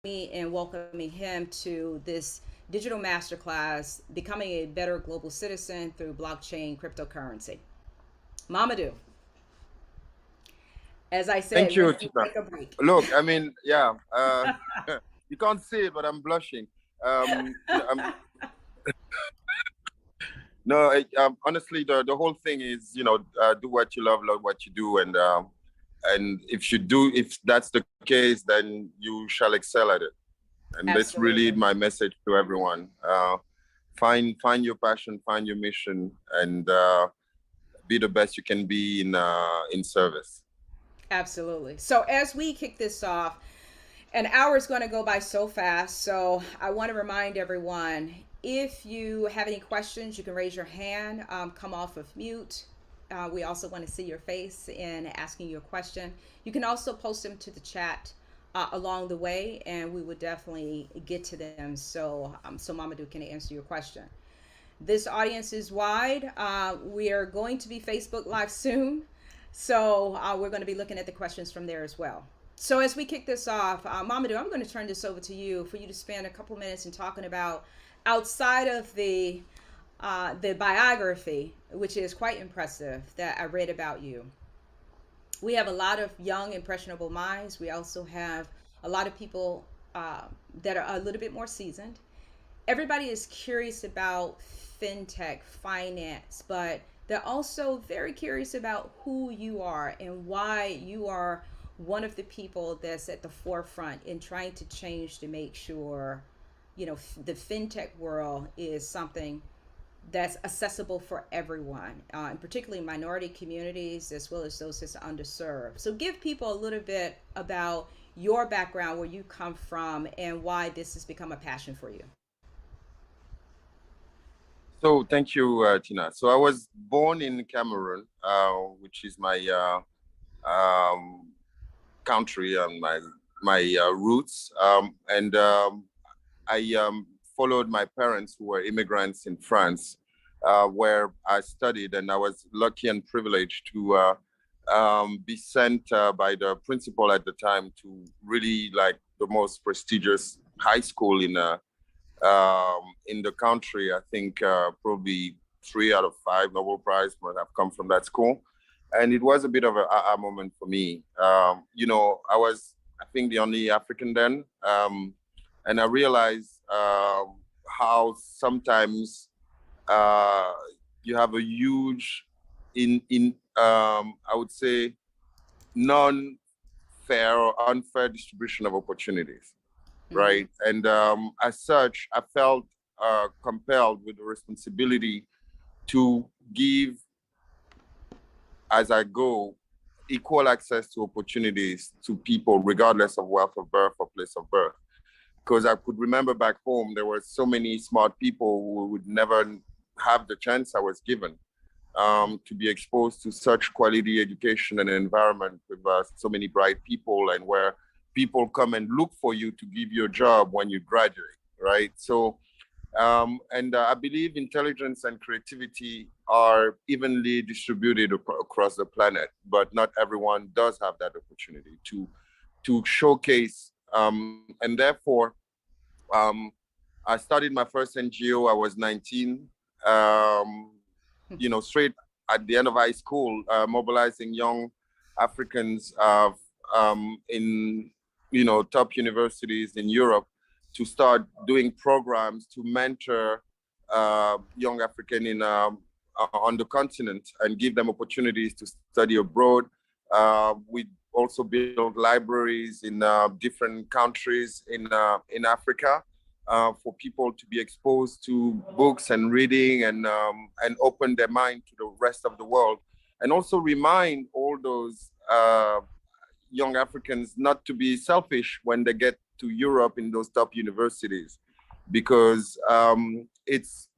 and welcoming him to this digital masterclass, Becoming a Better Global Citizen Through Blockchain Cryptocurrency. Mamadou, as I Thank said, we're you, going to Tina. take a break. Look, I mean, yeah, you can't see it, but I'm blushing. I'm no, honestly, the whole thing is, do what you love what you do, and if that's the case, then you shall excel at it. And that's really Absolutely. my message to everyone. Find your passion, find your mission, and be the best you can be in service. Absolutely. So, as we kick this off, an hour is going to go by so fast. So, I want to remind everyone, if you have any questions, you can raise your hand, come off of mute. We also want to see your face in asking you a question. You can also post them to the chat along the way, and we would definitely get to them so Mamadou can answer your question. This audience is wide. We are going to be Facebook Live soon. So we're going to be looking at the questions from there as well. So as we kick this off, Mamadou, I'm going to turn this over to you for you to spend a couple minutes in talking about outside of the biography, which is quite impressive that I read about you. We have a lot of young, impressionable minds. We also have a lot of people uh, that are a little bit more seasoned. Everybody is curious about fintech, finance, but they're also very curious about who you are and why you are one of the people that's at the forefront in trying to change to make sure, the fintech world is something that's accessible for everyone, and particularly minority communities as well as those that's underserved. So give people a little bit about your background, where you come from, and why this has become a passion for you. So thank you, Tina. So I was born in Cameroon, which is my country and my roots, and I followed my parents who were immigrants in France, where I studied, and I was lucky and privileged to be sent by the principal at the time to really like the most prestigious high school in the country. I think probably 3 out of 5 Nobel Prize might have come from that school. And it was a bit of a aha moment for me. I was, I think, the only African then. And I realized how sometimes uh, you have a huge, I would say, non-fair or unfair distribution of opportunities, Mm-hmm. right? And as such, I felt compelled with the responsibility to give, as I go, equal access to opportunities to people, regardless of wealth of birth or place of birth. Because I could remember back home, there were so many smart people who would never have the chance I was given to be exposed to such quality education and environment with so many bright people, and where people come and look for you to give you a job when you graduate, right? So, and I believe intelligence and creativity are evenly distributed across the planet, but not everyone does have that opportunity to showcase. And therefore, um, I started my first NGO. I was 19. Straight at the end of high school, mobilizing young Africans in top universities in Europe to start doing programs to mentor young African on the continent and give them opportunities to study abroad. We also build libraries in different countries in Africa for people to be exposed to books and reading and open their mind to the rest of the world, and also remind all those young Africans not to be selfish when they get to Europe in those top universities, because it's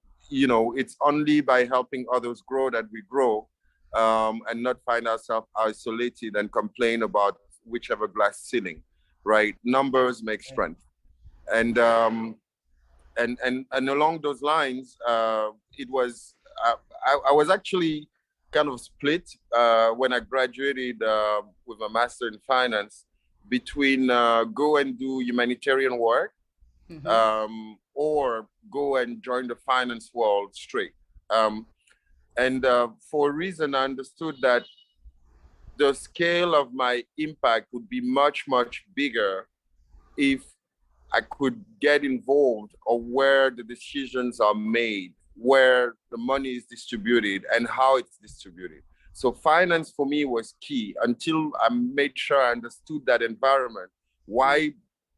only by helping others grow that we grow, and not find ourselves isolated and complain about whichever glass ceiling, right? Numbers make strength. And and along those lines, it was I was actually kind of split when I graduated with a master in finance between go and do humanitarian work or go and join the finance world straight. And for a reason, I understood that the scale of my impact would be much, much bigger if I could get involved or where the decisions are made, where the money is distributed and how it's distributed. So finance for me was key until I made sure I understood that environment, why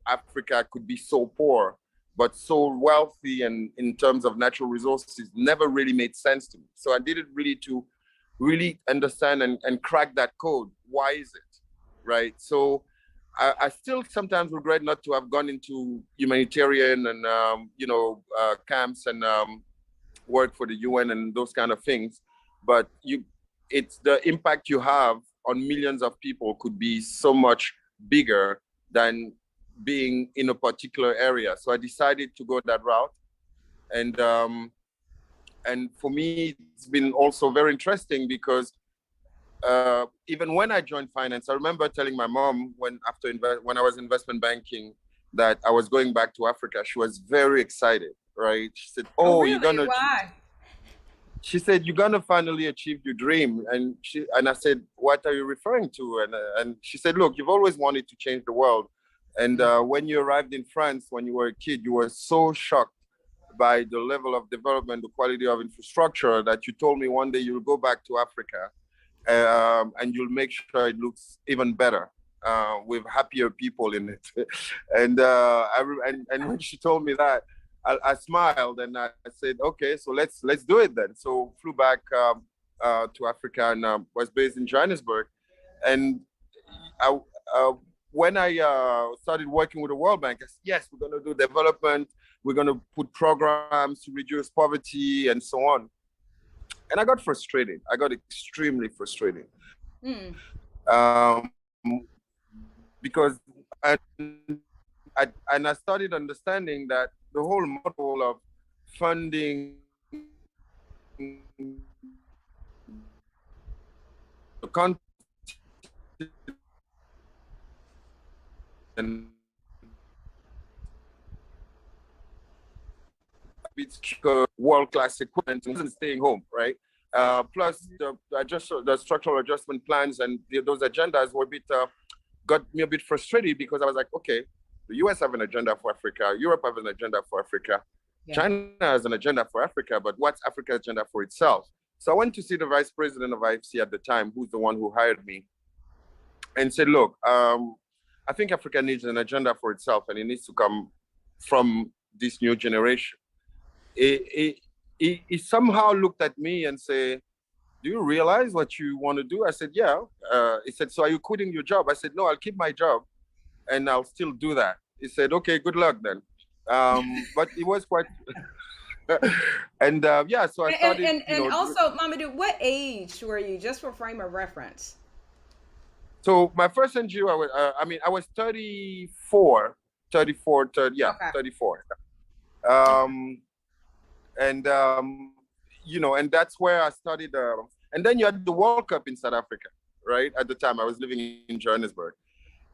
Africa could be so poor, but so wealthy and in terms of natural resources never really made sense to me. So I did it really to really understand and crack that code. Why is it, right? So I still sometimes regret not to have gone into humanitarian and camps and work for the UN and those kind of things. But it's the impact you have on millions of people could be so much bigger than being in a particular area. So I decided to go that route, and for me it's been also very interesting because even when I joined finance, I remember telling my mom when I was investment banking that I was going back to Africa. She was very excited, right? She said, Oh, really? you're gonna Why? she said, "You're gonna finally achieve your dream." And I said, "What are you referring to?" And she said, "Look, you've always wanted to change the world. And when you arrived in France, when you were a kid, you were so shocked by the level of development, the quality of infrastructure, that you told me one day you'll go back to Africa and you'll make sure it looks even better with happier people in it." And and when she told me that, I smiled and I said, "Okay, so let's do it then." So flew back to Africa and was based in Johannesburg. And I, when I started working with the World Bank, I said, "Yes, we're going to do development. We're going to put programs to reduce poverty and so on." And I got frustrated. I got extremely frustrated because I started understanding that the whole model of funding the continent and world-class equipment and staying home, right? Plus the structural adjustment plans and those agendas were a bit got me a bit frustrated because I was like, okay, the US have an agenda for Africa, Europe have an agenda for Africa, China has an agenda for Africa, but what's Africa's agenda for itself? So I went to see the vice president of IFC at the time, who's the one who hired me, and said, "Look, I think Africa needs an agenda for itself, and it needs to come from this new generation." He somehow looked at me and said, "Do you realize what you want to do?" I said, "Yeah." He said, "So are you quitting your job?" I said, "No, I'll keep my job and I'll still do that." He said, "Okay, good luck then." But it was quite and so I started. And also, Mamadou, what age were you, just for frame of reference? So my first NGO, I was 34, 34, 30, yeah, okay. 34. And and that's where I started. And then you had the World Cup in South Africa, right? At the time, I was living in Johannesburg.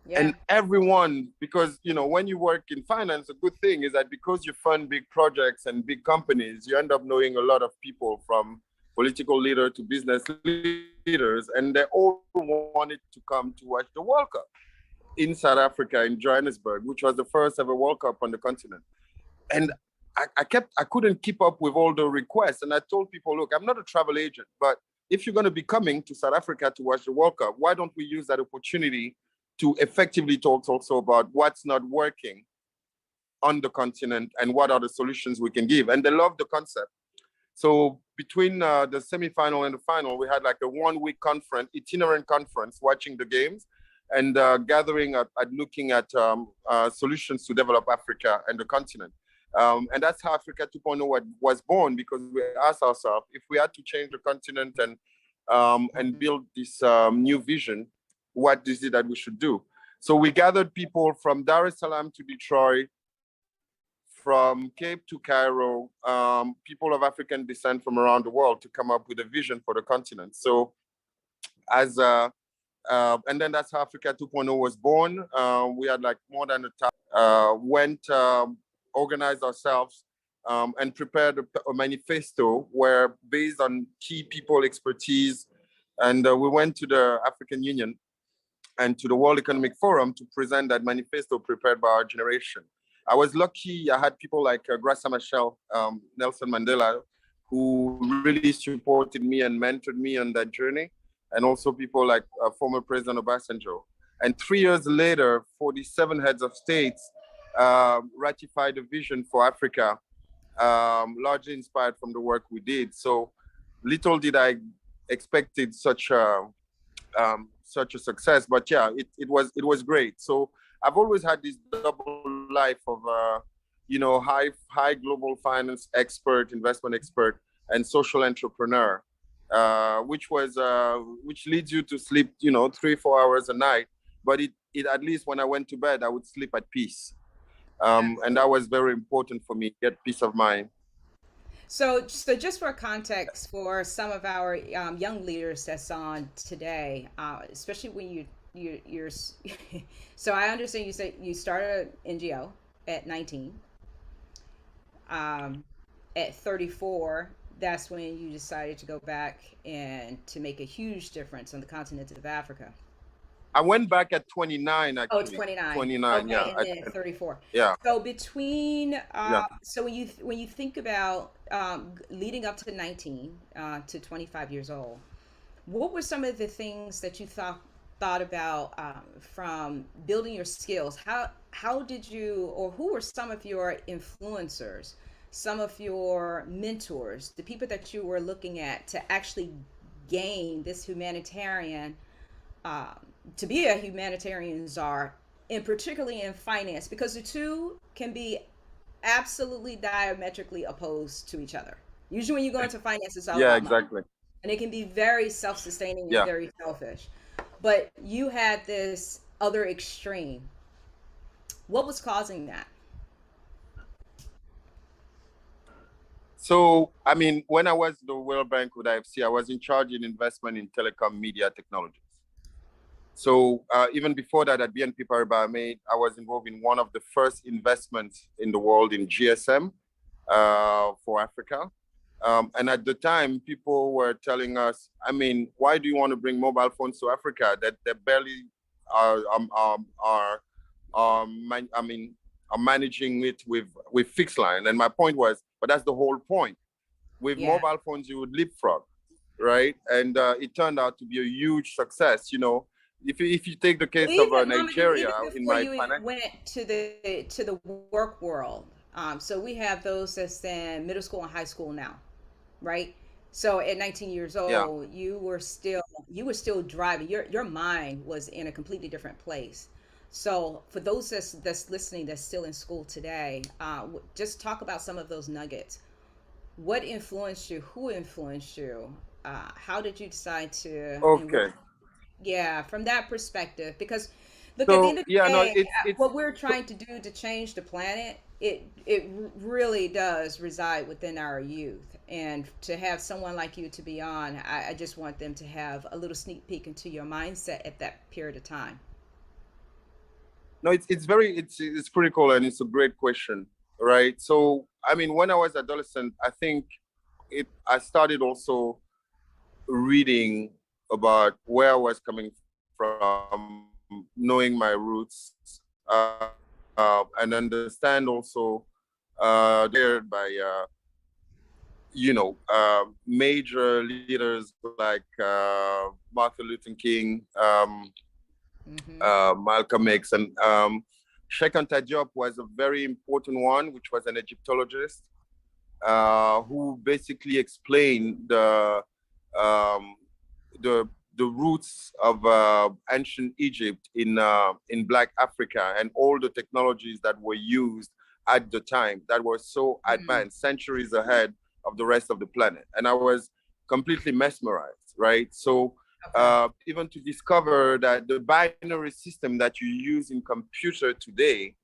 Yeah. And everyone, because when you work in finance, a good thing is that because you fund big projects and big companies, you end up knowing a lot of people, from political leader to business leaders, and they all wanted to come to watch the World Cup in South Africa, in Johannesburg, which was the first ever World Cup on the continent. And I couldn't keep up with all the requests. And I told people, look, I'm not a travel agent, but if you're going to be coming to South Africa to watch the World Cup, why don't we use that opportunity to effectively talk also about what's not working on the continent and what are the solutions we can give? And they loved the concept. So between the semifinal and the final, we had like a 1-week conference, itinerant conference, watching the games and gathering at looking at solutions to develop Africa and the continent. And that's how Africa 2.0 was born, because we asked ourselves, if we had to change the continent and build this new vision, what is it that we should do? So we gathered people from Dar es Salaam to Detroit, from Cape to Cairo, people of African descent from around the world, to come up with a vision for the continent. So as And then that's how Africa 2.0 was born. We had like more than went, organized ourselves, and prepared a manifesto where, based on key people expertise, and we went to the African Union and to the World Economic Forum to present that manifesto prepared by our generation. I was lucky. I had people like Graça Machel, Nelson Mandela, who really supported me and mentored me on that journey, and also people like former President Obasanjo. And 3 years later, 47 heads of states ratified a vision for Africa, largely inspired from the work we did. So little did I expected such a success, but yeah, it was great. So I've always had this double life of high global finance expert, investment expert, and social entrepreneur, which leads you to sleep 3-4 hours a night, but it at least when I went to bed I would sleep at peace, and that was very important for me, get peace of mind. So just for context for some of our young leaders that's on today, especially when you're so I understand you said you started an NGO at 19. At 34, that's when you decided to go back and to make a huge difference on the continent of Africa. I went back at 29, Oh, it's actually. 29. 29, Okay, yeah. and then 34. Yeah, So between yeah. so when you think about leading up to 19 to 25 years old, what were some of the things that you thought about from building your skills? How did you, or who were some of your influencers, some of your mentors, the people that you were looking at to actually gain this humanitarian, um, to be a humanitarian czar, and particularly in finance, because the two can be absolutely diametrically opposed to each other. Usually, when you go into finance, it's all Yeah, about money, exactly. and it can be very self-sustaining and Yeah. very selfish. But you had this other extreme. What was causing that? So, I mean, when I was the World Bank with IFC, I was in charge in investment in telecom media technologies. So even before that, at BNP Paribas, I was involved in one of the first investments in the world in GSM for Africa. And at the time, people were telling us, I mean, why do you want to bring mobile phones to Africa that they barely are, are managing it with fixed line? And my point was, but that's the whole point. With Yeah. mobile phones, you would leapfrog, right? And it turned out to be a huge success. If you take the case of Even Mama, Nigeria even in before my you finance, went to the work world, so we have those that's in middle school and high school now, right? So at 19 years yeah. old, you were still driving. Your mind was in a completely different place. So for those that's listening that's still in school today, just talk about some of those nuggets. What influenced you? Who influenced you? How did you decide to? And Okay. yeah, from that perspective, because look, at the end So of the yeah, no, day, it's what we're trying to do to change the planet, it really does reside within our youth. And to have someone like you to be on, I just want them to have a little sneak peek into your mindset at that period of time. no, it's critical, and it's a great question, right? So I mean, when I was adolescent, I think I started also reading about where I was coming from, knowing my roots, and understand also by major leaders like Martin Luther King, Mm-hmm. Malcolm X, and Sheikh Anta Diop was a very important one, which was an Egyptologist who basically explained um, the the roots of ancient Egypt in Black Africa, and all the technologies that were used at the time that were so Mm-hmm. advanced, centuries ahead of the rest of the planet. And I was completely mesmerized, right? So Okay. even to discover that the binary system that you use in computer today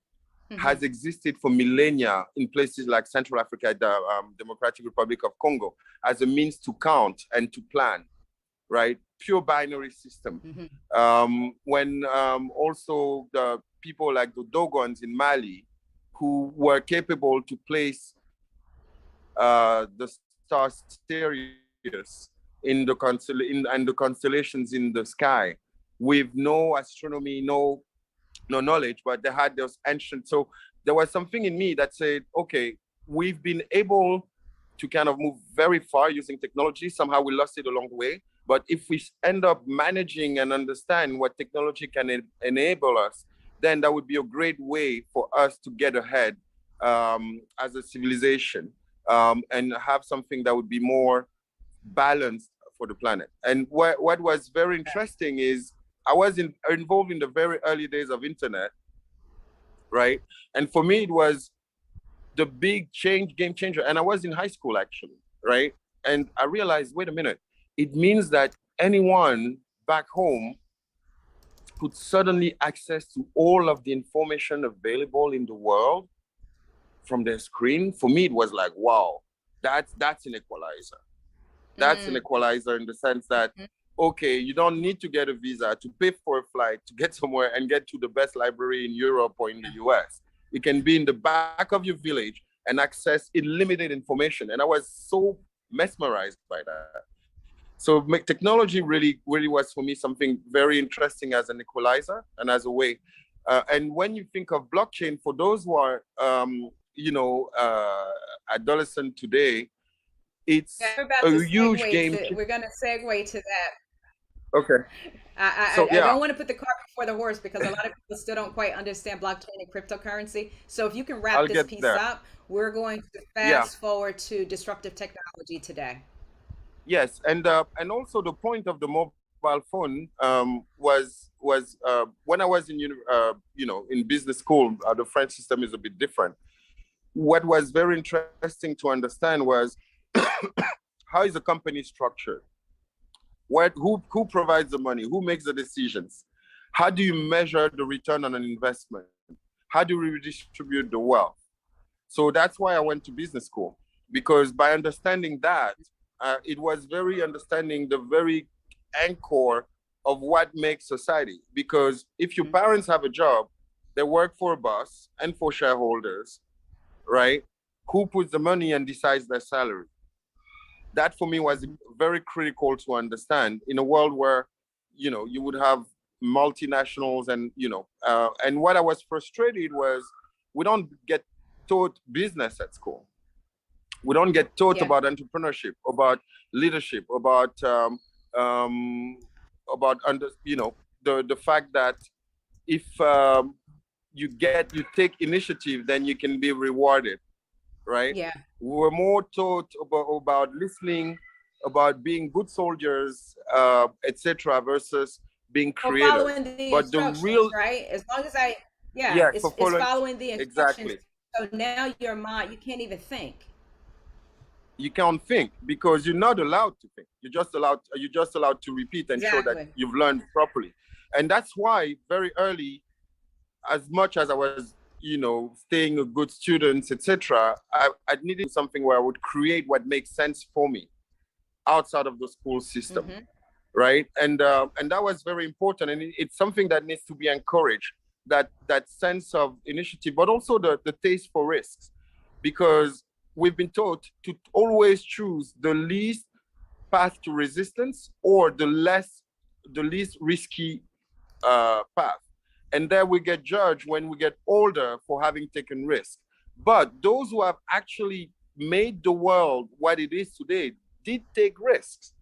Mm-hmm. has existed for millennia in places like Central Africa, the Democratic Republic of Congo, as a means to count and to plan, right? pure binary system. Mm-hmm. When also the people like the Dogons in Mali, who were capable to place the star Sirius in the and the constellations in the sky, with no astronomy, no knowledge, but they had those ancient. So there was something in me that said, okay, we've been able to kind of move very far using technology. Somehow we lost it along the way. But if we end up managing and understand what technology can enable us, then that would be a great way for us to get ahead as a civilization, and have something that would be more balanced for the planet. And what was very interesting is I was involved in the very early days of internet, right? And for me, it was the big game changer. And I was in high school actually, right? And I realized, wait a minute, it means that anyone back home could suddenly access to all of the information available in the world from their screen. For me, it was like, wow, that's an equalizer. That's an equalizer in the sense that, okay, you don't need to get a visa to pay for a flight to get somewhere and get to the best library in Europe or in the US. It can be in the back of your village and access unlimited information. And I was so mesmerized by that. So technology really was for me something very interesting as an equalizer and as a way. And when you think of blockchain, for those who are, adolescent today, it's a huge game. We're going to segue to that. Okay. I don't want to put the cart before the horse because a lot of people still don't quite understand blockchain and cryptocurrency. So if you can wrap this piece up, we're going to fast forward to disruptive technology today. Yes, and also the point of the mobile phone was when I was in in business school. The French system is a bit different. What was very interesting to understand was how is a company structured? Who provides the money? Who makes the decisions? How do you measure the return on an investment? How do we redistribute the wealth? So that's why I went to business school, because by understanding that, it was very understanding the very anchor of what makes society. Because if your parents have a job, they work for a boss and for shareholders, right? Who puts the money and decides their salary? That for me was very critical to understand in a world where, you would have multinationals and, and what I was frustrated was we don't get taught business at school. We don't get taught about entrepreneurship, about leadership, about the fact that if you take initiative, then you can be rewarded, right? Yeah. We were more taught about listening, about being good soldiers, etc., versus being creative. Following the instructions, right? As long as it's following the instructions. Exactly. So now your mind, you can't even think. You can't think because you're not allowed to think. You're just allowed to repeat and show that you've learned properly. And that's why very early, as much as I was, staying a good student, etc., I needed something where I would create what makes sense for me outside of the school system, right? And that was very important, and it's something that needs to be encouraged. That sense of initiative, but also the taste for risks, because we've been taught to always choose the least path to resistance or the least risky path. And then we get judged when we get older for having taken risks. But those who have actually made the world what it is today did take risks,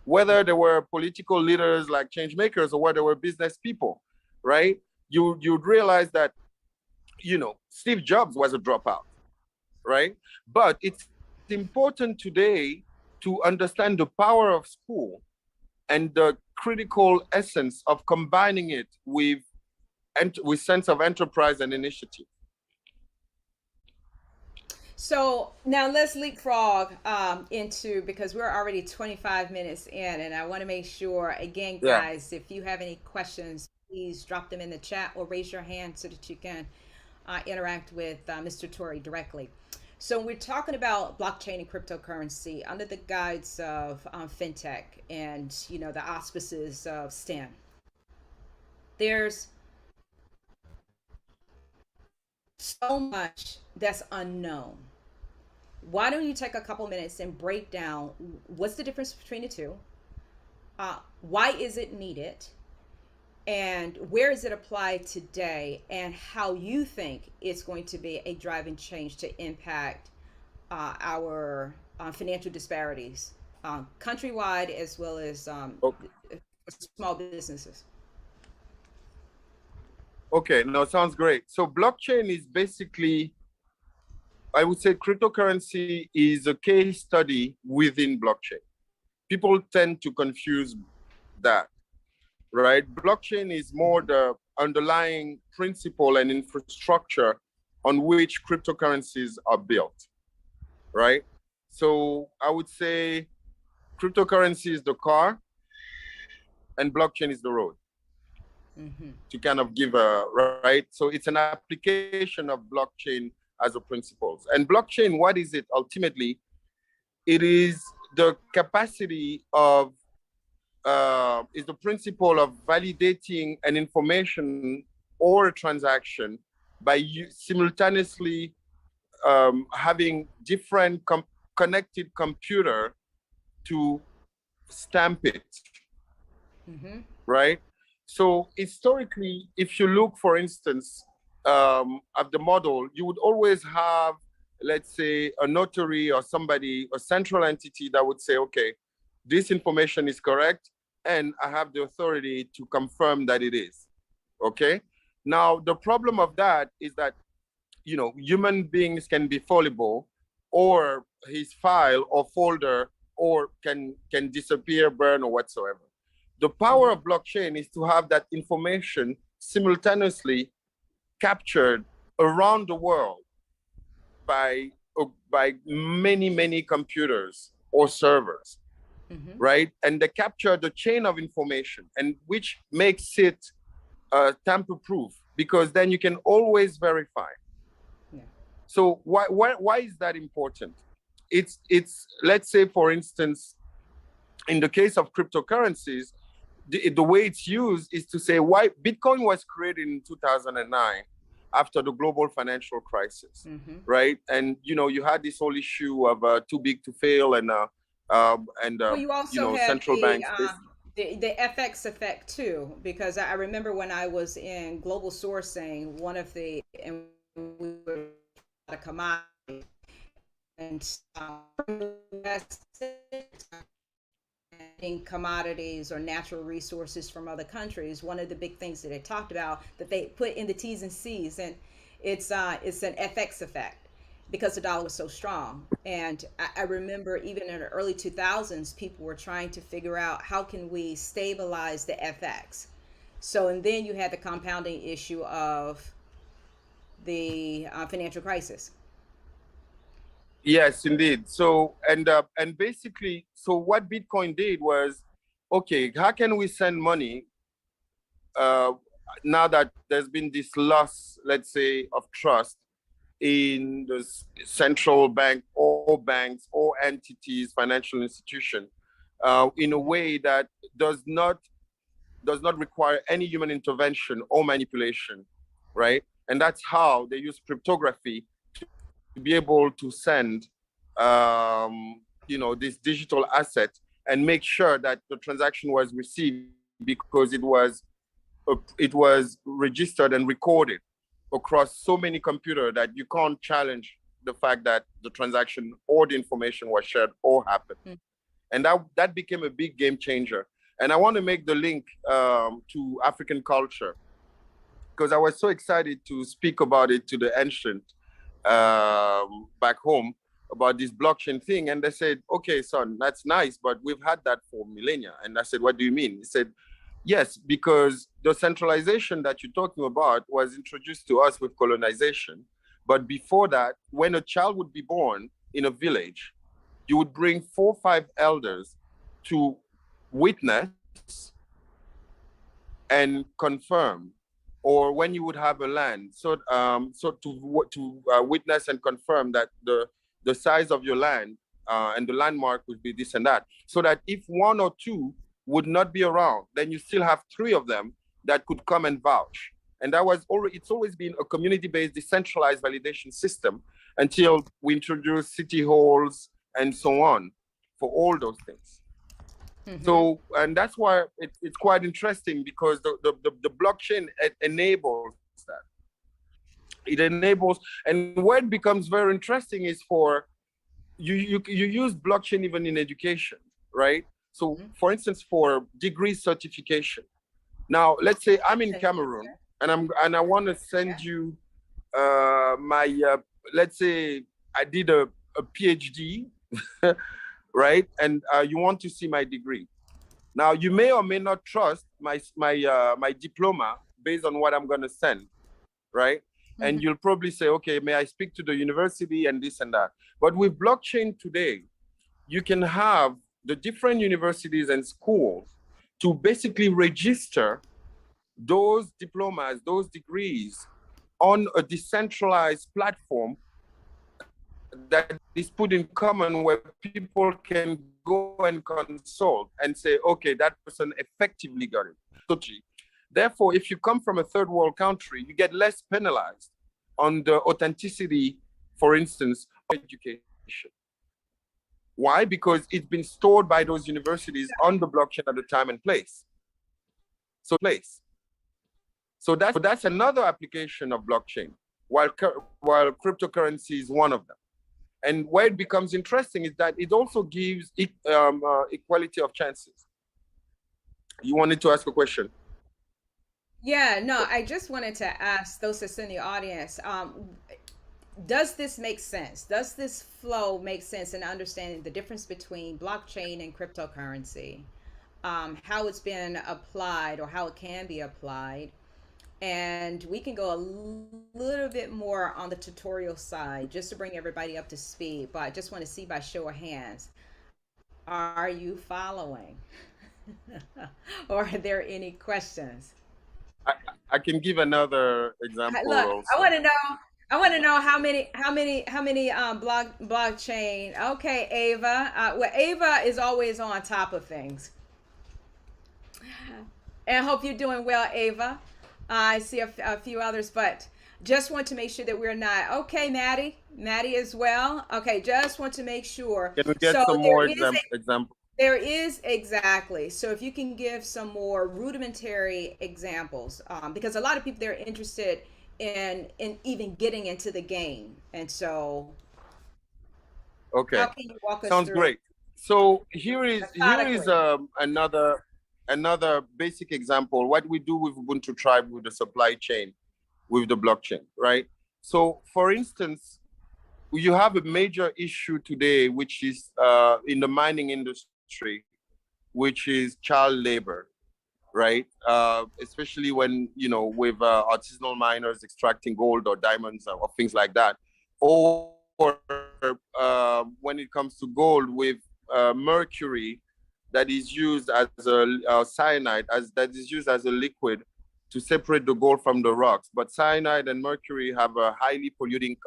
whether they were political leaders like change makers or whether they were business people, right? You'd realize that, Steve Jobs was a dropout, right? But it's important today to understand the power of school and the critical essence of combining it with sense of enterprise and initiative. So now let's leapfrog into, because we're already 25 minutes in, and I want to make sure, again, guys, if you have any questions, please drop them in the chat or raise your hand so that you can interact with Mr. Toure directly. So we're talking about blockchain and cryptocurrency under the guides of fintech and the auspices of STEM. There's so much that's unknown. Why don't you take a couple minutes and break down what's the difference between the two? Why is it needed? And where is it applied today? And how you think it's going to be a driving change to impact our financial disparities countrywide as well as small businesses. Okay, no, sounds great. So blockchain is basically, I would say cryptocurrency is a case study within blockchain. People tend to confuse that, right? Blockchain is more the underlying principle and infrastructure on which cryptocurrencies are built, right? So I would say cryptocurrency is the car and blockchain is the road. To kind of give a, right? So it's an application of blockchain as a principles. And blockchain, what is it ultimately? It is the capacity of, is the principle of validating an information or a transaction by simultaneously having different connected computer to stamp it, right? So historically, if you look, for instance, at the model, you would always have, let's say, a notary or somebody, a central entity that would say, okay, this information is correct, and I have the authority to confirm that it is, okay? Now, the problem of that is that, human beings can be fallible, or his file or folder, or can disappear, burn, or whatsoever. The power of blockchain is to have that information simultaneously captured around the world by many computers or servers, right? And they capture the chain of information, and which makes it tamper-proof, because then you can always verify. Yeah. So why is that important? It's let's say, for instance, in the case of cryptocurrencies, the way it's used is to say why Bitcoin was created in 2009 after the global financial crisis, right? And you had this whole issue of too big to fail, and well, you also had central banks. The FX effect too, because I remember when I was in global sourcing, one of the and we were a commodity and in commodities or natural resources from other countries. One of the big things that they talked about that they put in the T's and C's, and it's an FX effect because the dollar was so strong. And I remember even in the early 2000s, people were trying to figure out how can we stabilize the FX. So, and then you had the compounding issue of the financial crisis. Yes, indeed. So, and basically, so what Bitcoin did was, okay, how can we send money now that there's been this loss, let's say, of trust in the central bank or banks or entities, financial institution, in a way that does not require any human intervention or manipulation, right? And that's how they use cryptography to be able to send, this digital asset and make sure that the transaction was received because it was registered and recorded across so many computers that you can't challenge the fact that the transaction or the information was shared or happened. And that became a big game changer. And I want to make the link to African culture, because I was so excited to speak about it to the ancient back home about this blockchain thing. And they said, okay, son, that's nice, but we've had that for millennia. And I said, what do you mean? He said, yes, because the centralization that you're talking about was introduced to us with colonization. But before that, when a child would be born in a village, you would bring 4 or 5 elders to witness and confirm or when you would have a land. So to witness and confirm that the size of your land and the landmark would be this and that. So that if one or two would not be around, then you still have three of them that could come and vouch. And it's always been a community-based decentralized validation system until we introduced city halls and so on for all those things. So, and that's why it's quite interesting, because the blockchain enables that. It enables, and where it becomes very interesting is for you use blockchain even in education, right? So, for instance, for degree certification. Now, let's say I'm in Cameroon and I want to send you my let's say I did a PhD, right? And you want to see my degree. Now, you may or may not trust my diploma based on what I'm going to send, right? And you'll probably say, okay, may I speak to the university and this and that. But with blockchain today, you can have the different universities and schools to basically register those diplomas, those degrees on a decentralized platform that is put in common, where people can go and consult and say, okay, that person effectively got it. Therefore, if you come from a third world country, you get less penalized on the authenticity, for instance, of education. Why? Because it's been stored by those universities on the blockchain at the time and place. So that's another application of blockchain, while cryptocurrency is one of them. And where it becomes interesting is that it also gives equality of chances. You wanted to ask a question? Yeah, no, I just wanted to ask those that's in the audience, does this make sense? Does this flow make sense in understanding the difference between blockchain and cryptocurrency? How it's been applied, or how it can be applied? And we can go a little bit more on the tutorial side just to bring everybody up to speed. But I just want to see by show of hands, are you following? Or are there any questions? I can give another example Look, also. I want to know how many blockchain. Okay, Ava. Well, Ava is always on top of things. And I hope you're doing well, Ava. I see a few others, but just want to make sure that we're not. Okay, Maddie as well. Okay, just want to make sure. Can we get So some more examples? there is, exactly. So if you can give some more rudimentary examples, because a lot of people, they're interested in even getting into the game, and so Okay, how can you walk us sounds through great. So here is methodically? another basic example. What we do with Ubuntu Tribe with the supply chain, with the blockchain, right? So, for instance, you have a major issue today, which is in the mining industry, which is child labor, right? Especially when, with artisanal miners extracting gold or diamonds or things like that. Or when it comes to gold, with mercury that is used as a cyanide, that is used as a liquid to separate the gold from the rocks. But cyanide and mercury have a highly polluting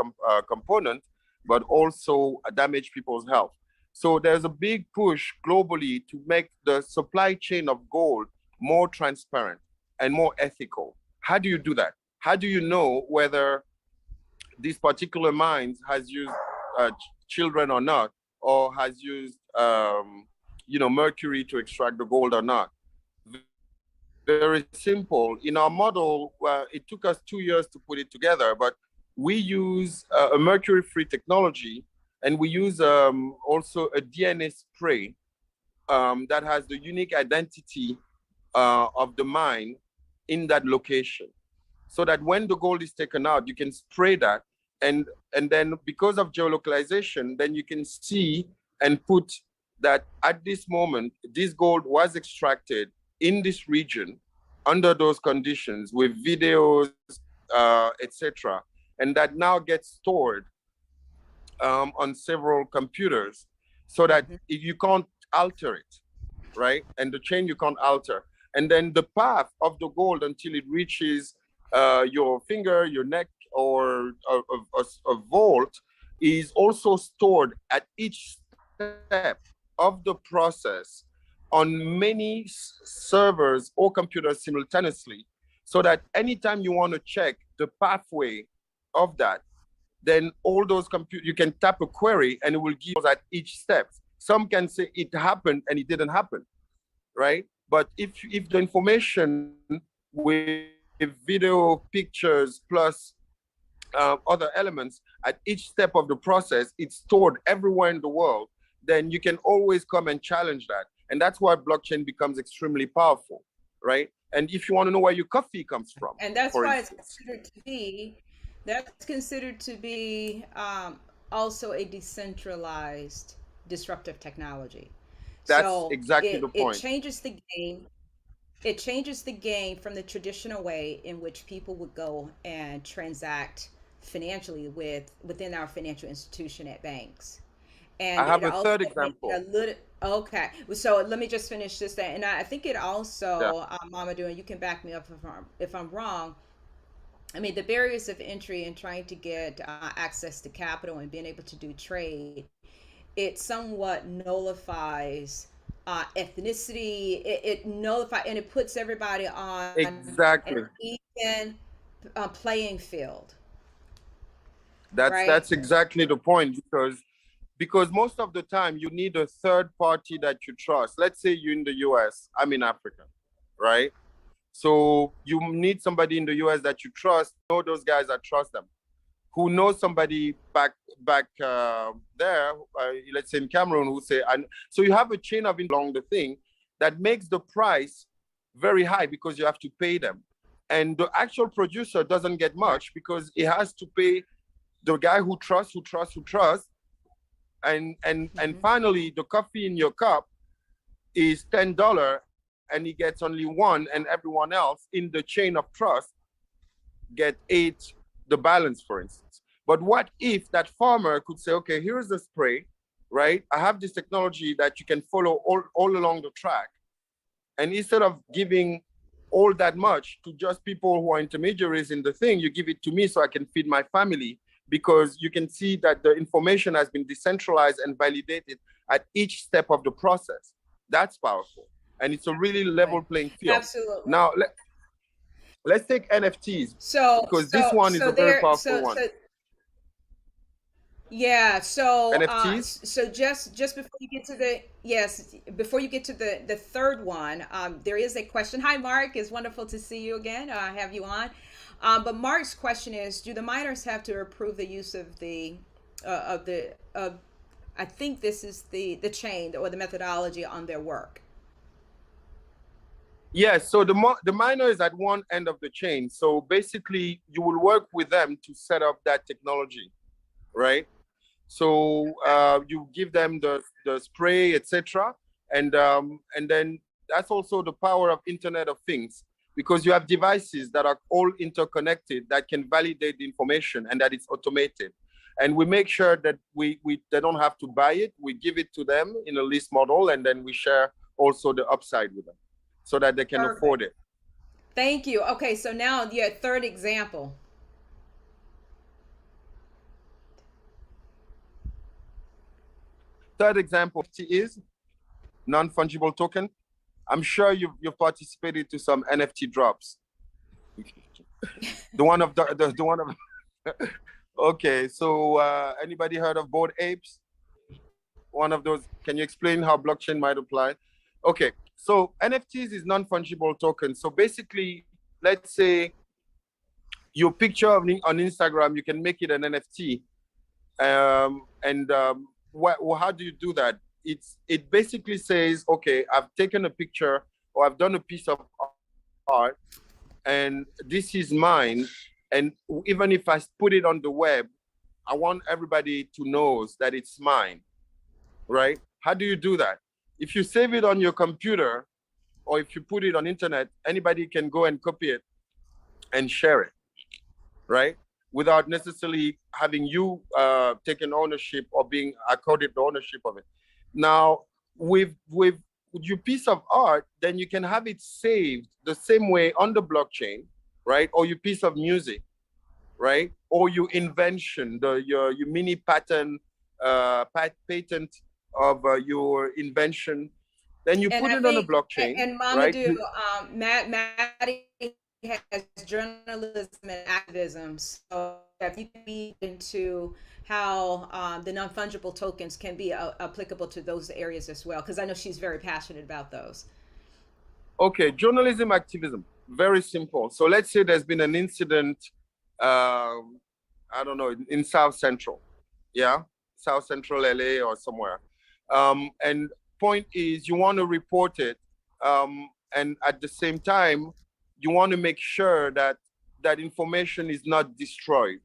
component, but also damage people's health. So there's a big push globally to make the supply chain of gold more transparent and more ethical. How do you do that? How do you know whether this particular mine has used children or not, or has used mercury to extract the gold or not? Very simple. In our model, it took us 2 years to put it together, but we use a mercury-free technology, and we use also a DNA spray that has the unique identity of the mine in that location, so that when the gold is taken out, you can spray that, and then because of geolocalization, then you can see and put that at this moment, this gold was extracted in this region under those conditions, with videos, etc., and that now gets stored on several computers, so that you can't alter it, right? And the chain you can't alter. And then the path of the gold until it reaches your finger, your neck, or a vault is also stored at each step of the process on many servers or computers simultaneously, so that anytime you want to check the pathway of that, then all those you can tap a query and it will give us at each step. Some can say it happened and it didn't happen, right? But if the information with video, pictures, plus other elements at each step of the process, it's stored everywhere in the world, then you can always come and challenge that. And that's why blockchain becomes extremely powerful, right? And if you want to know where your coffee comes from, And that's for why it's instance, considered to be also a decentralized disruptive technology. that's So exactly it the it point. changes the game. It changes the game from the traditional way in which people would go and transact financially within our financial institution at banks. I And it have a also third made a example. little okay. So let me just finish this thing. And I think it Yeah, also, Mamadou, and you can back me up if I'm wrong. I mean, the barriers of entry and trying to get access to capital and being able to do trade, it somewhat nullifies ethnicity. It nullifies and it puts everybody on an exactly. even playing field, That's right? exactly the point, because most of the time you need a third party that you trust. Let's say you're in the US, I'm in Africa, right? So you need somebody in the US that you trust. Know those guys, I trust them. Who knows somebody back there, let's say in Cameroon, who say, and so you have a chain of along the thing that makes the price very high because you have to pay them, and the actual producer doesn't get Right. much because he has to pay the guy who trusts, and Hmm. finally the coffee in your cup is $10 and he gets only one, and everyone else in the chain of trust get eight, the balance, for instance. But what if that farmer could say, okay, here's the spray, right? I have this technology that you can follow all along the track, and instead of giving all that much to just people who are intermediaries in the thing, you give it to me so I can feed my family, because you can see that the information has been decentralized and validated at each step of the process. That's powerful. And it's a really level Absolutely. playing field. Absolutely. Now, let's take NFTs, So, because this so, one is so a very there, powerful so, one. so, yeah. So, NFTs? so just before you get to the yes, before you get to the third one, there is a question. Hi, Mark. It's wonderful to see you again. Have you on? But Mark's question is: do the miners have to approve the use of the I think this is the chain or the methodology on their work? Yes, so the miner is at one end of the chain. So basically, you will work with them to set up that technology, right? So you give them the spray, etc., and then that's also the power of Internet of Things, because you have devices that are all interconnected that can validate the information and that it's automated. And we make sure that we they don't have to buy it. We give it to them in a lease model, and then we share also the upside with them so that they can afford Perfect. it. Thank you. Okay, so now your third example. Third example is non-fungible token. I'm sure you've participated to some NFT drops. The one of the one of okay. So anybody heard of Bored Apes? One of those. Can you explain how blockchain might apply? Okay. So NFTs is non-fungible token. So basically, let's say your picture on Instagram, you can make it an NFT. And how do you do that? It basically says, okay, I've taken a picture or I've done a piece of art, and this is mine. And even if I put it on the web, I want everybody to know that it's mine, right? How do you do that? If you save it on your computer or if you put it on internet, anybody can go and copy it and share it, right? Without necessarily having you taking ownership or being accorded the ownership of it. Now, with your piece of art, then you can have it saved the same way on the blockchain, right? Or your piece of music, right? Or your invention, your mini patent, patent of your invention. Then you And put I it on a think, blockchain, and right? Mamadou, Maddie has journalism and activism. So if you can be into how the non-fungible tokens can be applicable to those areas as well, because I know she's very passionate about those. Okay, journalism activism, very simple. So let's say there's been an incident, I don't know, in South Central, yeah, South Central LA or somewhere. And point is, you want to report it, and at the same time, you want to make sure that that information is not destroyed,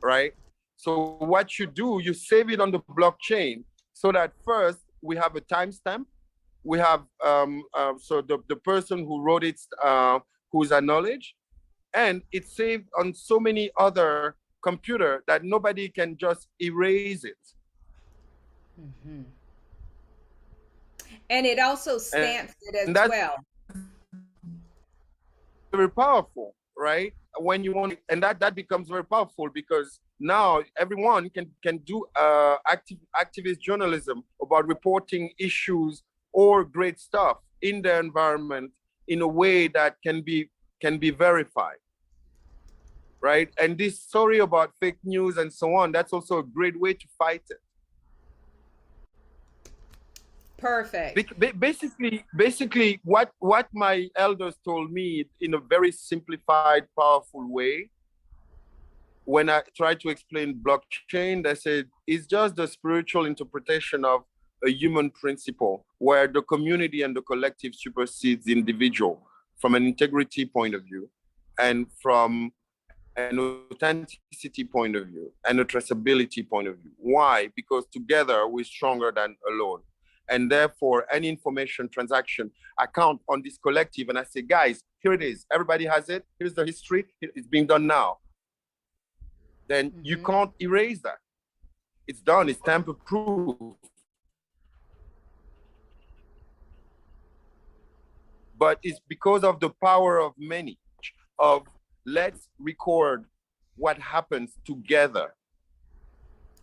right? So what you do, you save it on the blockchain so that first we have a timestamp. We have so the person who wrote it, who's acknowledged, and it's saved on so many other computer that nobody can just erase it. Mm-hmm. And it also stamps it And as that's well. very powerful, right? When you want, and that becomes very powerful because now everyone can do activist journalism about reporting issues or great stuff in the environment in a way that can be verified, right? And this story about fake news and so on, that's also a great way to fight it. Perfect. Basically, what my elders told me in a very simplified, powerful way, when I tried to explain blockchain, they said it's just the spiritual interpretation of a human principle where the community and the collective supersedes the individual from an integrity point of view and from an authenticity point of view and a traceability point of view. Why? Because together we're stronger than alone. And therefore, any information transaction I count on this collective and I say, guys, here it is. Everybody has it. Here's the history. It's being done now. Then you can't erase that. It's done. It's tamper proof. But it's because of the power of many, of let's record what happens together.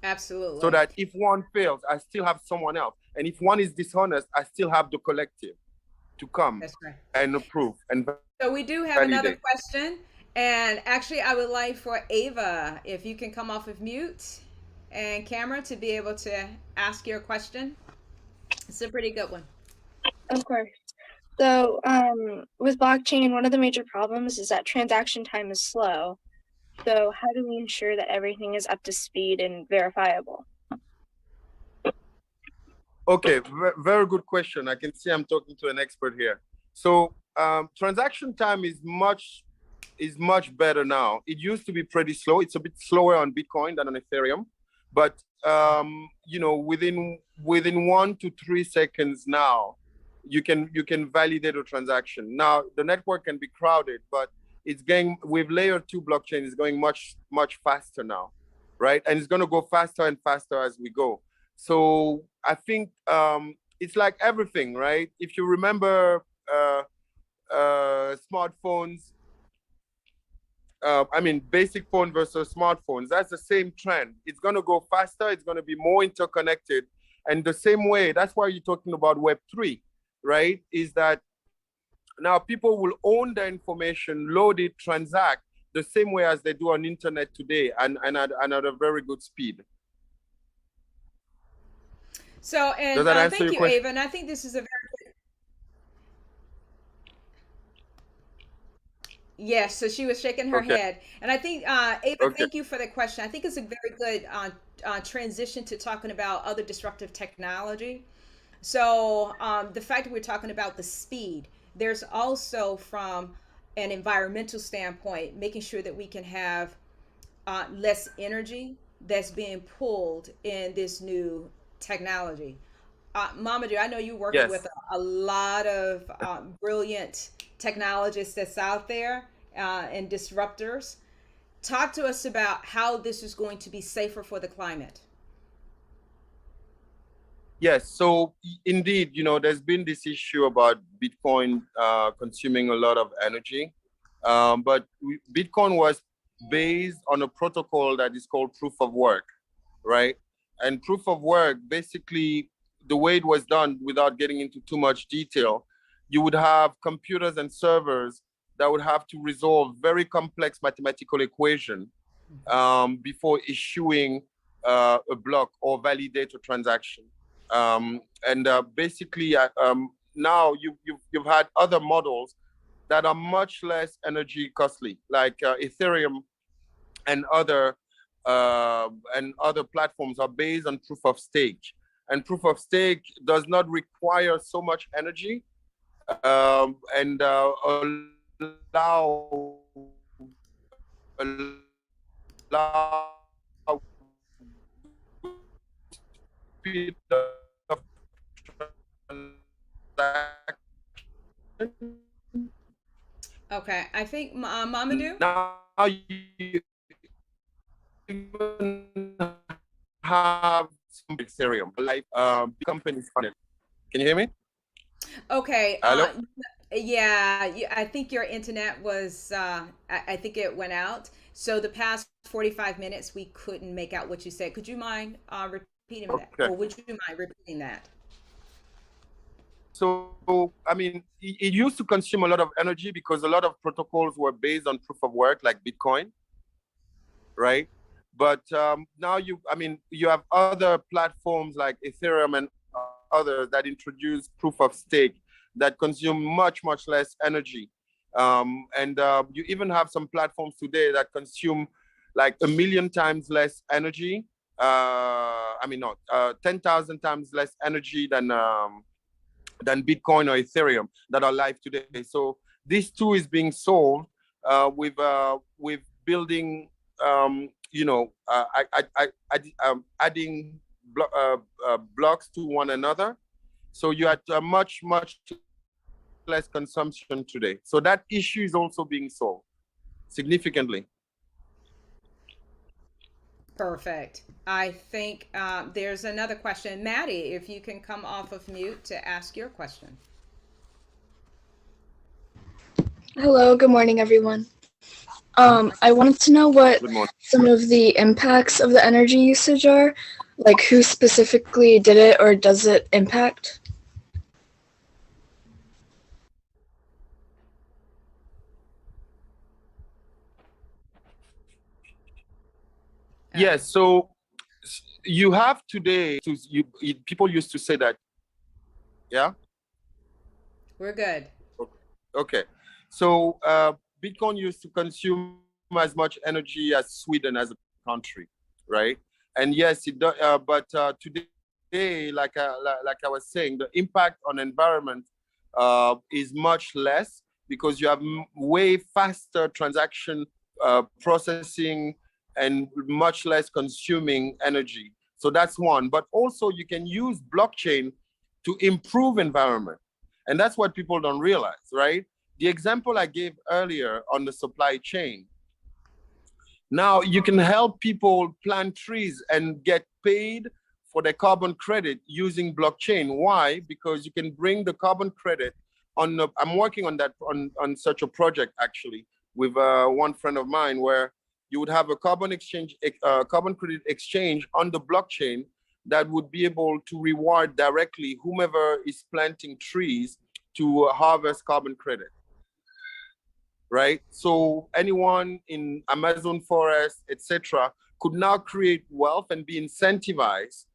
Absolutely. So that if one fails, I still have someone else. And if one is dishonest, I still have the collective to come and approve. And so we do have another question. And actually, I would like for Ava, if you can come off of mute and camera to be able to ask your question. It's a pretty good one. Of course. So with blockchain, one of the major problems is that transaction time is slow. So how do we ensure that everything is up to speed and verifiable? Okay, very good question. I can see I'm talking to an expert here. So transaction time is much better now. It used to be pretty slow. It's a bit slower on Bitcoin than on Ethereum, but you know, within 1 to 3 seconds now, you can validate a transaction. Now the network can be crowded, but it's going with layer 2 blockchain is going much faster now, right? And it's going to go faster and faster as we go. So I think it's like everything, right? If you remember smartphones, I mean, basic phone versus smartphones, that's the same trend. It's going to go faster. It's going to be more interconnected. And the same way, that's why you're talking about Web3, right? Is that now people will own the information, load it, transact the same way as they do on internet today and at a very good speed. So, and does that answer thank your you, question? Ava. And I think this is a very good. Yes, so she was shaking her head. And I think, Ava, thank you for the question. I think it's a very good transition to talking about other disruptive technology. So the fact that we're talking about the speed, there's also from an environmental standpoint, making sure that we can have less energy that's being pulled in this new technology. Mamadou, I know you're working with a lot of brilliant technologists that's out there and disruptors. Talk to us about how this is going to be safer for the climate. Yes, so indeed, you know, there's been this issue about Bitcoin consuming a lot of energy. But Bitcoin was based on a protocol that is called proof of work, right? And proof of work, basically, the way it was done, without getting into too much detail, you would have computers and servers that would have to resolve very complex mathematical equation before issuing a block or validate a transaction. Basically, now you've had other models that are much less energy costly, like Ethereum and other platforms are based on proof of stake. And proof of stake does not require so much energy and allow speed of transaction. Okay, I think Mamadou. Now you even have some Ethereum, like companies funded. Can you hear me? Okay, Hello? yeah, I think your internet was, I think it went out. So the past 45 minutes, we couldn't make out what you said. Could you mind repeating that? Okay. Or would you mind repeating that? So, I mean, it used to consume a lot of energy because a lot of protocols were based on proof of work, like Bitcoin, right? But now you have other platforms like Ethereum and others that introduce proof of stake that consume much, much less energy. You even have some platforms today that consume like 1,000,000 times less energy. 10,000 times less energy than Bitcoin or Ethereum that are live today. So this too is being solved with building, adding blocks to one another. So you had much less consumption today. So that issue is also being solved significantly. Perfect. I think there's another question. Maddie, if you can come off of mute to ask your question. Hello, good morning, everyone. I wanted to know what some of the impacts of the energy usage are, like who specifically did it or does it impact? Yes, so you have today, people used to say that, yeah? We're good. Okay. So Bitcoin used to consume as much energy as Sweden as a country, right? And yes, it does. But today, like I was saying, the impact on environment is much less because you have way faster transaction processing and much less consuming energy. So that's one. But also you can use blockchain to improve environment. And that's what people don't realize, right? The example I gave earlier on the supply chain. Now you can help people plant trees and get paid for their carbon credit using blockchain. Why? Because you can bring the carbon credit on. I'm working on that on such a project actually with one friend of mine where you would have a carbon credit exchange on the blockchain that would be able to reward directly whomever is planting trees to harvest carbon credit, right? So anyone in Amazon forest, etc., could now create wealth and be incentivized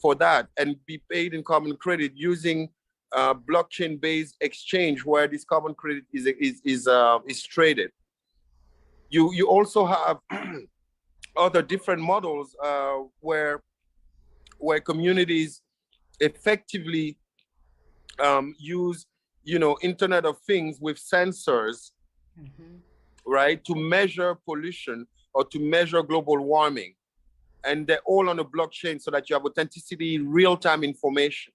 for that and be paid in carbon credit using blockchain-based exchange where this carbon credit is traded. You also have other different models where communities effectively use Internet of Things with sensors, right, to measure pollution or to measure global warming, and they're all on a blockchain so that you have authenticity, real-time information.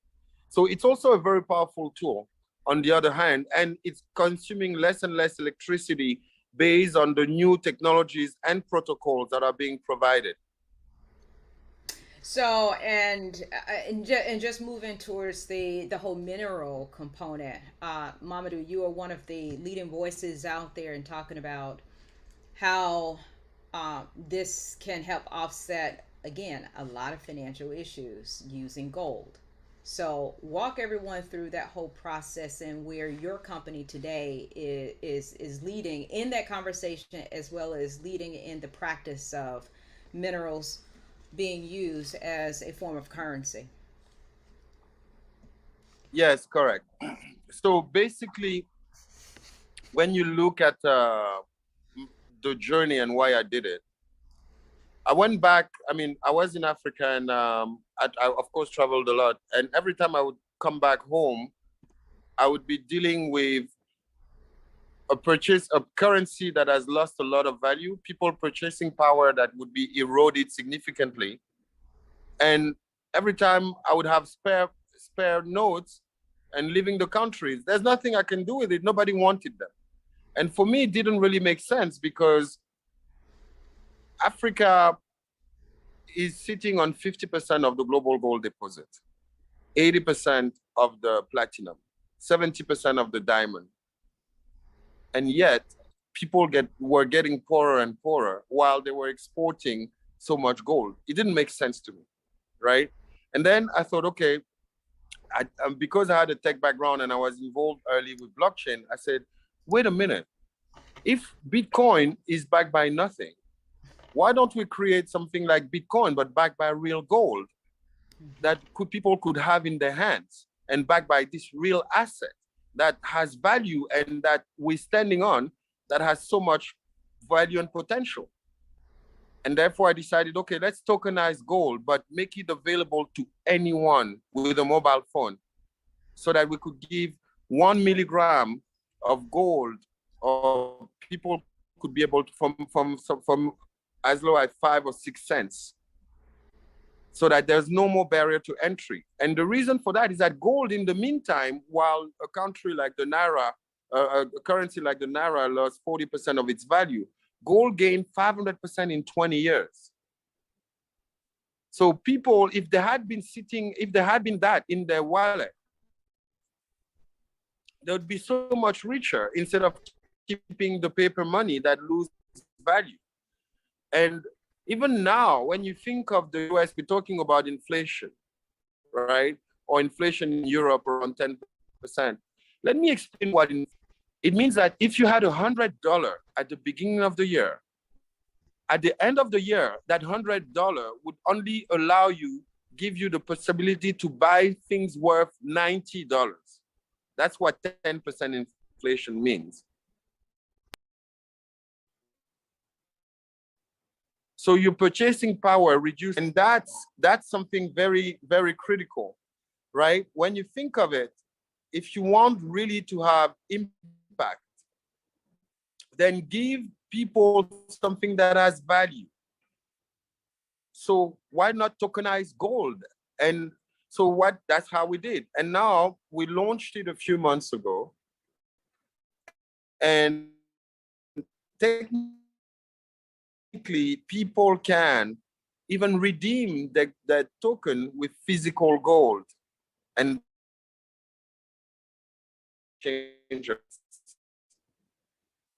So it's also a very powerful tool on the other hand, and it's consuming less and less electricity based on the new technologies and protocols that are being provided. So and just moving towards the whole mineral component, Mamadou, you are one of the leading voices out there in talking about how this can help offset again a lot of financial issues using gold. So walk everyone through that whole process and where your company today is leading in that conversation as well as leading in the practice of minerals being used as a form of currency. Yes, correct. So basically, when you look at the journey and why I did it, I went back. I mean, I was in Africa and I of course traveled a lot. And every time I would come back home, I would be dealing with a currency that has lost a lot of value, people purchasing power that would be eroded significantly. And every time I would have spare notes and leaving the countries, there's nothing I can do with it. Nobody wanted them. And for me, it didn't really make sense because Africa is sitting on 50% of the global gold deposit, 80% of the platinum, 70% of the diamond. And yet people were getting poorer and poorer while they were exporting so much gold. It didn't make sense to me, right? And then I thought, okay, because I had a tech background and I was involved early with blockchain, I said, wait a minute, if Bitcoin is backed by nothing, why don't we create something like Bitcoin, but backed by real gold that people could have in their hands and backed by this real asset that has value and that we're standing on that has so much value and potential. And therefore I decided, okay, let's tokenize gold, but make it available to anyone with a mobile phone so that we could give 1 milligram of gold, or people could be able to from as low as 5 or 6 cents, so that there's no more barrier to entry. And the reason for that is that gold, in the meantime, while a country like the Naira, a currency like the Naira lost 40% of its value, gold gained 500% in 20 years. So people, if they had been that in their wallet, they would be so much richer instead of keeping the paper money that loses value. And even now, when you think of the US, we're talking about inflation, right? Or inflation in Europe around 10%. Let me explain what it means. That if you had $100 at the beginning of the year, at the end of the year, that $100 would only give you the possibility to buy things worth $90. That's what 10% inflation means. So your purchasing power reduced, and that's something very, very critical, right? When you think of it, if you want really to have impact, then give people something that has value. So why not tokenize gold? And so that's how we did. And now we launched it a few months ago. And technically, people can even redeem the token with physical gold and change it,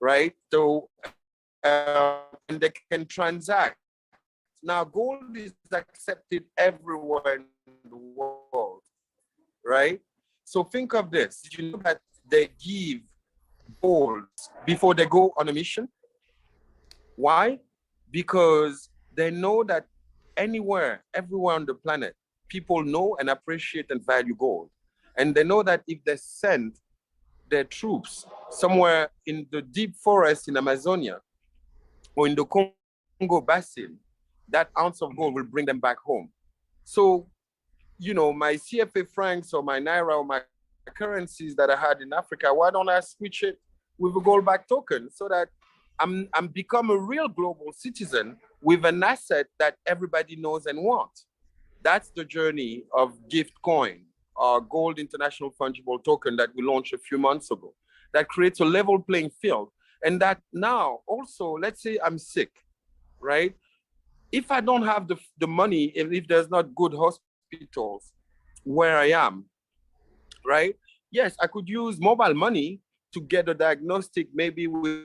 right? So and they can transact. Now gold is accepted everywhere in the world, right? So think of this. Did you know that they give gold before they go on a mission? Why? Because they know that everywhere on the planet, people know and appreciate and value gold. And they know that if they send their troops somewhere in the deep forest in Amazonia or in the Congo Basin, that ounce of gold will bring them back home. So, you know, my CFA francs or my Naira or my currencies that I had in Africa, why don't I switch it with a gold back token so that I'm become a real global citizen with an asset that everybody knows and wants? That's the journey of Gift Coin, our gold international fungible token that we launched a few months ago, that creates a level playing field. And that now also, let's say I'm sick, right? if I don't have the money, if there's not good hospitals where I am, right? Yes, I could use mobile money to get a diagnostic, maybe with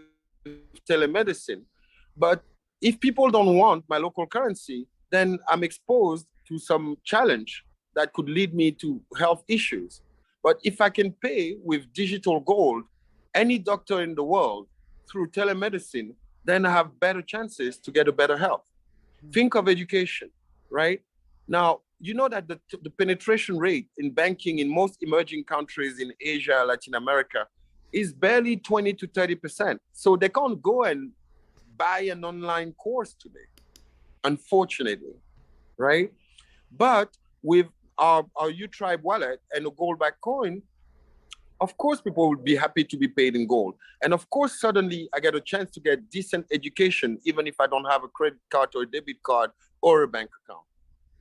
telemedicine. But if people don't want my local currency, then I'm exposed to some challenge that could lead me to health issues. But if I can pay with digital gold, any doctor in the world through telemedicine, then I have better chances to get a better health. Think of education, right? Now, you know that the penetration rate in banking in most emerging countries in Asia, Latin America, is barely 20 to 30%. So they can't go and buy an online course today, unfortunately, right? But with our U-Tribe wallet and a gold-backed coin, of course, people would be happy to be paid in gold. And of course, suddenly I get a chance to get decent education, even if I don't have a credit card or a debit card or a bank account.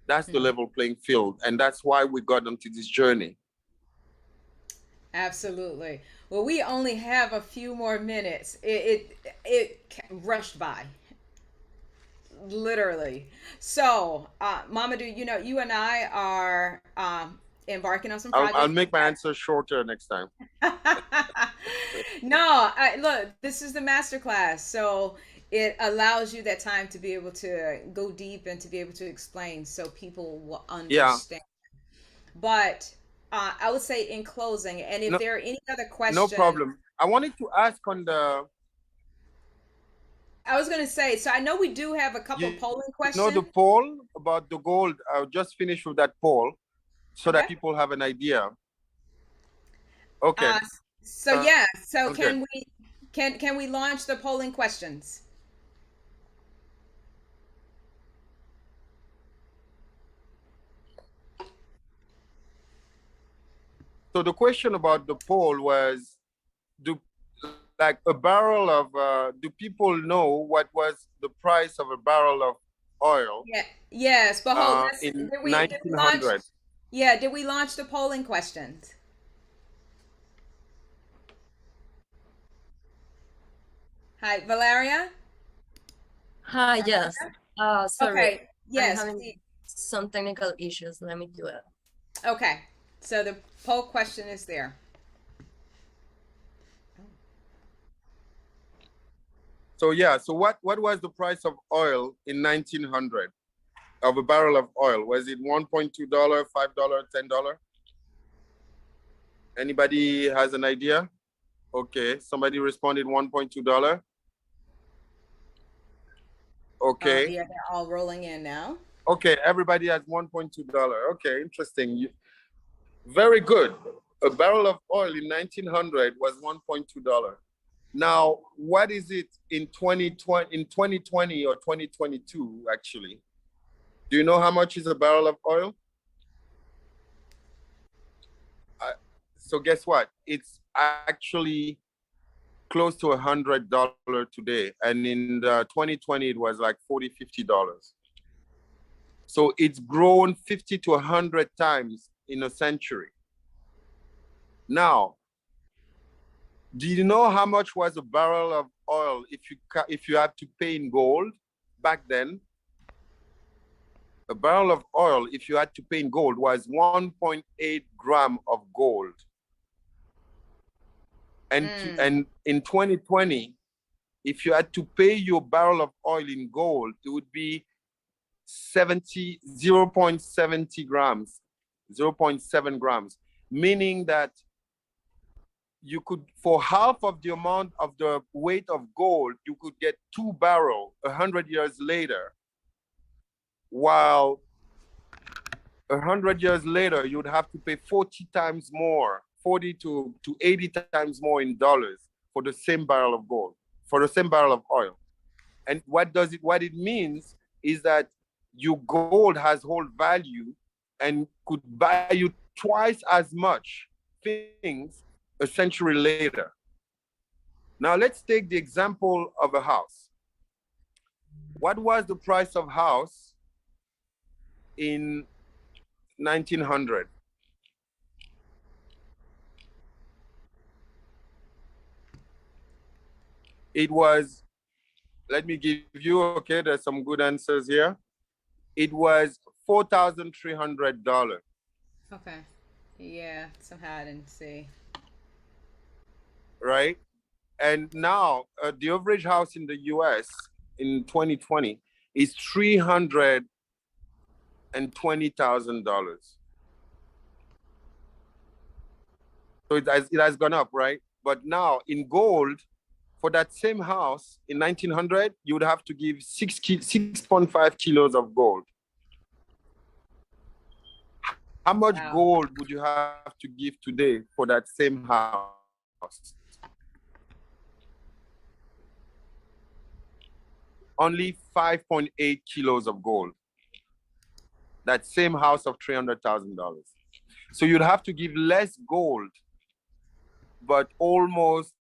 That's the level playing field. And that's why we got onto this journey. Absolutely. Well, we only have a few more minutes. It rushed by, literally. So, Mamadou, you know, you and I are embarking on some projects. I'll make my answer shorter next time. No, look, this is the masterclass, so it allows you that time to be able to go deep and to be able to explain so people will understand. But I would say in closing, and if there are any other questions. No problem. I wanted to ask on the. I was going to say, so I know we do have a couple polling questions. You know the poll about the gold? I'll just finish with that poll so that people have an idea. Okay. So yeah, so okay. Can we launch the polling questions? So the question about the poll was, like a barrel of, do people know what was the price of a barrel of oil? Yeah. Yes, but hold on. In 1900. Did we launch the polling questions? Hi, Valeria? Hi, yes. Sorry. Okay, yes. I'm having some technical issues. Let me do it. Okay, so the poll question is there. So yeah, so what was the price of oil in 1900 of a barrel of oil? Was it $1.2, $5, $10? Anybody has an idea? Okay, somebody responded $1.2. Okay. Yeah, they're all rolling in now. Okay, everybody has $1.2. Okay, interesting. Very good. A barrel of oil in 1900 was $1.2. Now, what is it in 2020 or 2022, actually? Do you know how much is a barrel of oil? So guess what? It's actually close to $100 today. And in 2020, it was like $40, $50. So it's grown 50 to 100 times in a century. Now, do you know how much was a barrel of oil if you had to pay in gold back then? A barrel of oil, if you had to pay in gold, was 1.8 gram of gold. And in 2020, if you had to pay your barrel of oil in gold, it would be 0.70 grams, 0.7 grams, meaning that you could, for half of the amount of the weight of gold, you could get 2 barrels 100 years later, while 100 years later, you'd have to pay 40 times more, 40 to 80 times more in dollars for the same barrel of gold, for the same barrel of oil. And what it means is that your gold has whole value and could buy you twice as much things a century later. Now let's take the example of a house. What was the price of house in 1900? It was let me give you, okay, there's some good answers here. It was $4,300. Okay. Yeah, somehow I didn't see. Right? And now the average house in the US in 2020 is $320,000. So it has gone up, right? But now in gold, for that same house in 1900, you would have to give 6.5 kilos of gold. How much Wow. gold would you have to give today for that same house? Only 5.8 kilos of gold. That same house of $300,000. So you'd have to give less gold, but almost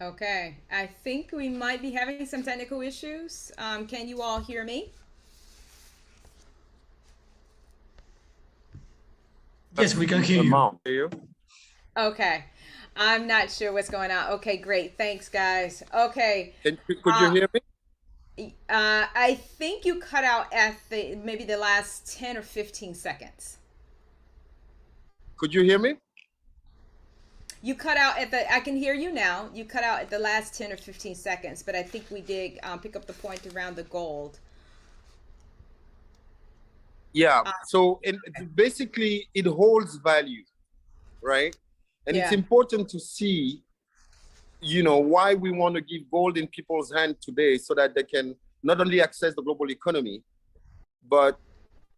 Okay, I think we might be having some technical issues. Can you all hear me? Yes, we can hear you. amount. Hear you? Okay, I'm not sure what's going on. Okay, great. Thanks, guys. Okay, Could you hear me? I think you cut out at maybe the last 10 or 15 seconds. Could you hear me? You cut out at the, I can hear you now. You cut out at the last 10 or 15 seconds, but I think we did pick up the point around the gold. Yeah. So basically, it holds value, right? And it's Yeah. important to see, why we want to give gold in people's hand today so that they can not only access the global economy, but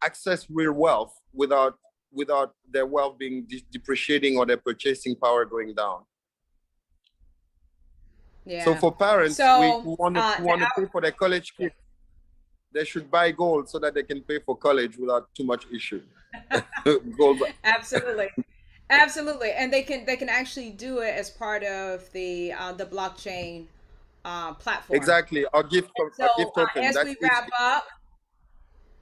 access real wealth without their wealth being depreciating or their purchasing power going down. Yeah. So for parents, So, we want to pay for their college kids. They should buy gold so that they can pay for college without too much issue. Gold. Absolutely. Absolutely. And they can actually do it as part of the blockchain platform. Exactly. Our gift token. As we wrap up,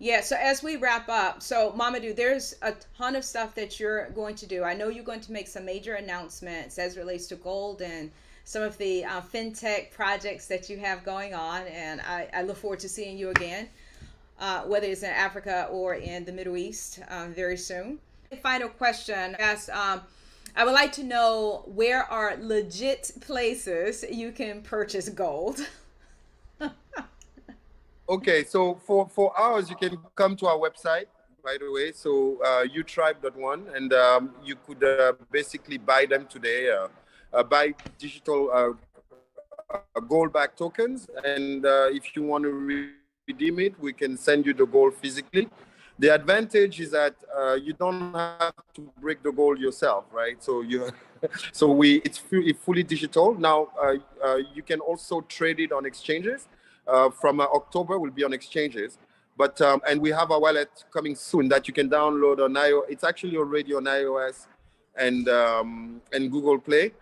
yeah, so as we wrap up, so Mamadou, there's a ton of stuff that you're going to do. I know you're going to make some major announcements as relates to gold and some of the fintech projects that you have going on, and I look forward to seeing you again, whether it's in Africa or in the Middle East very soon. Final question. Yes, I would like to know, where are legit places you can purchase gold? Okay, so for ours, you can come to our website, by the way. So utribe.one, and you could basically buy them today. Buy digital gold-backed tokens, and if you want to redeem it, we can send you the gold physically. The advantage is that you don't have to break the gold yourself, right? So it's fully digital. Now you can also trade it on exchanges. From October, we'll be on exchanges. But and we have a wallet coming soon that you can download on iOS. It's actually already on iOS and Google Play,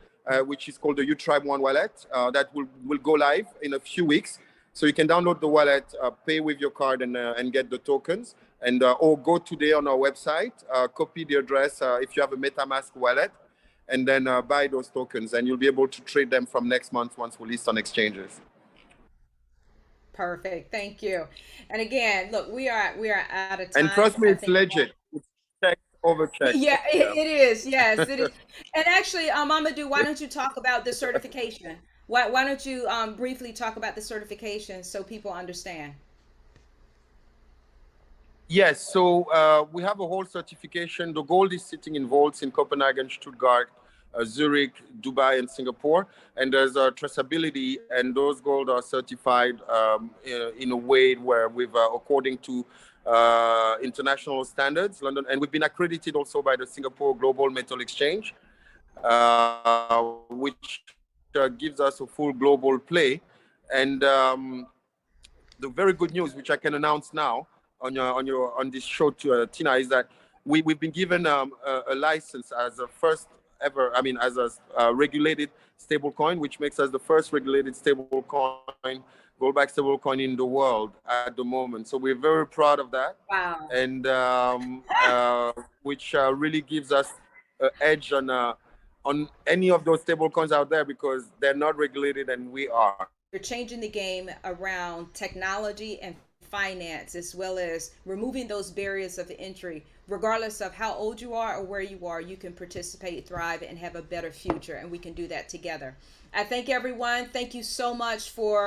which is called the utribe One wallet. That will go live in a few weeks. So you can download the wallet, pay with your card, and get the tokens. And or go today on our website, copy the address if you have a MetaMask wallet, and then buy those tokens, and you'll be able to trade them from next month once we list on exchanges. Perfect. Thank you. And again, look, we are out of time. And trust me, it's legit. It's checked, overchecked. Yeah, it is. Yes, it is. And actually, Mamadou, why don't you talk about the certification? Why don't you briefly talk about the certification so people understand? Yes, so we have a whole certification. The gold is sitting in vaults in Copenhagen, Stuttgart, Zurich, Dubai, and Singapore. And there's a traceability, and those gold are certified in a way where according to international standards, London, and we've been accredited also by the Singapore Global Metal Exchange, which gives us a full global play. And the very good news, which I can announce now on this show to Tina, is that we've been given a license as a first ever, as a regulated stablecoin, which makes us the first regulated stablecoin, gold-backed stablecoin in the world at the moment. So we're very proud of that. Wow. And which really gives us edge on any of those stable coins out there because they're not regulated and we are. You're changing the game around technology and finance, as well as removing those barriers of entry. Regardless of how old you are or where you are, you can participate, thrive, and have a better future, and we can do that together. I thank everyone. Thank you so much for